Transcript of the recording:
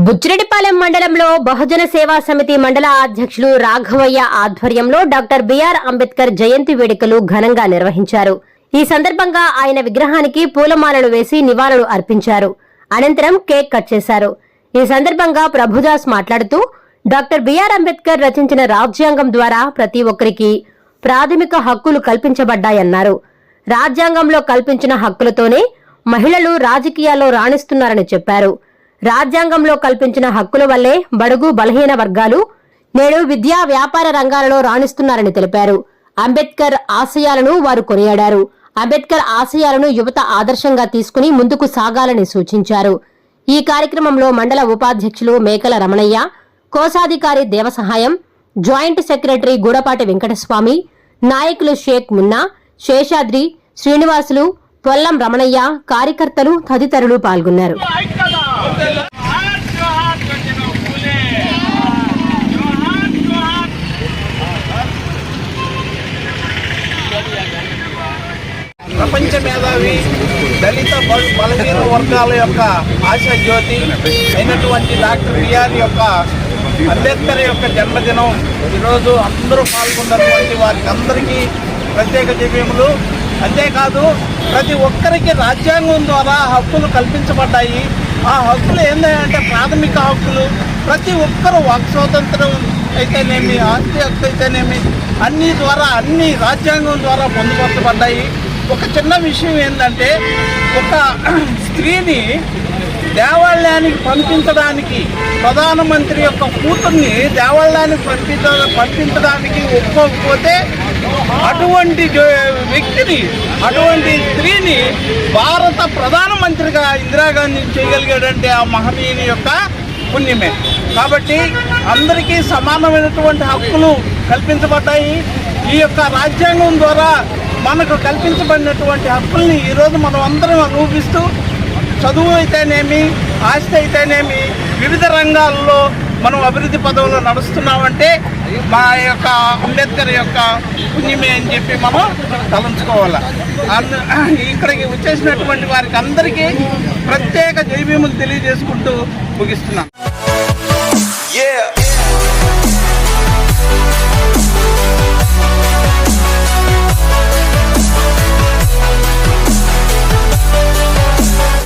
బుచ్చిరెడ్డిపాలెం మండలంలో బహుజన సేవా సమితి మండల అధ్యక్షులు రాఘవయ్య ఆధ్వర్యంలో డాక్టర్ బిఆర్ అంబేద్కర్ జయంతి వేడుకలు ఘనంగా నిర్వహించారు. ఈ సందర్భంగా ఆయన విగ్రహానికి పూలమాలలు వేసి నివాళులు అర్పించారు. అనంతరం కేక్ కట్ చేశారు. ఈ సందర్భంగా ప్రభుదాస్ మాట్లాడుతూ డాక్టర్ బిఆర్ అంబేద్కర్ రచించిన రాజ్యాంగం ద్వారా ప్రతి ఒక్కరికి ప్రాథమిక హక్కులు కల్పించబడ్డాయన్నారు. రాజ్యాంగంలో కల్పించిన హక్కులతోనే మహిళలు రాజకీయాల్లో రాణిస్తున్నారని చెప్పారు. రాజ్యాంగంలో కల్పించిన హక్కుల వల్లే బడుగు బలహీన వర్గాలు నేడు విద్యా వ్యాపార రంగాలలో రాణిస్తున్నారని తెలిపారు. అంబేద్కర్ ఆశయాలను వారు కొనియాడారు. అంబేద్కర్ ఆశయాలను యువత ఆదర్శంగా తీసుకుని ముందుకు సాగాలని సూచించారు. ఈ కార్యక్రమంలో మండల ఉపాధ్యక్షులు మేకల రమణయ్య, కోశాధికారి దేవసహాయం, జాయింట్ సెక్రటరీ గూడపాటి వెంకటస్వామి, నాయకులు షేక్ మున్నా, శేషాద్రి, శ్రీనివాసులు, పొల్లం రమణయ్య, కార్యకర్తలు తదితరులు పాల్గొన్నారు. ప్రపంచ మేధావి, దళిత బలహీన వర్గాల యొక్క ఆశా జ్యోతి అయినటువంటి డాక్టర్ బిఆర్ యొక్క అంబేద్కర్ యొక్క జన్మదినం ఈరోజు అందరూ పాల్గొన్నటువంటి వారికి అందరికీ ప్రత్యేక జయములు. అంతేకాదు ప్రతి ఒక్కరికి రాజ్యాంగం ద్వారా హక్కులు కల్పించబడ్డాయి. ఆ హక్కులు ఏంటంటే ప్రాథమిక హక్కులు. ప్రతి ఒక్కరూ వాక్ స్వాతంత్రం అయితేనేమి, ఆస్తి హక్కు అయితేనేమి అన్ని రాజ్యాంగం ద్వారా పొందుపరచబడ్డాయి. ఒక చిన్న విషయం ఏంటంటే ఒక స్త్రీని దేవాలయానికి పంపించడానికి ప్రధానమంత్రి యొక్క కూతుర్ని దేవాలయానికి పంపించడానికి ఒప్పుకోకపోతే అటువంటి వ్యక్తిని, అటువంటి స్త్రీని భారత ప్రధానమంత్రిగా ఇందిరాగాంధీ చేయగలిగాడంటే ఆ మహనీయుని యొక్క పుణ్యమే. కాబట్టి అందరికీ సమానమైనటువంటి హక్కులు కల్పించబడ్డాయి. ఈ యొక్క రాజ్యాంగం ద్వారా మనకు కల్పించబడినటువంటి హక్కుల్ని ఈరోజు మనం అందరం అనుభవిస్తూ చదువు అయితేనేమి, ఆస్తి అయితేనేమి వివిధ రంగాల్లో మనం అభివృద్ధి పదవుల్లో నడుస్తున్నామంటే మా యొక్క అంబేద్కర్ యొక్క పుణ్యమే అని చెప్పి మనం తలంచుకోవాలి. ఇక్కడికి వచ్చేసినటువంటి వారికి అందరికీ ప్రత్యేక జైభీములు తెలియజేసుకుంటూ ముగిస్తున్నాం.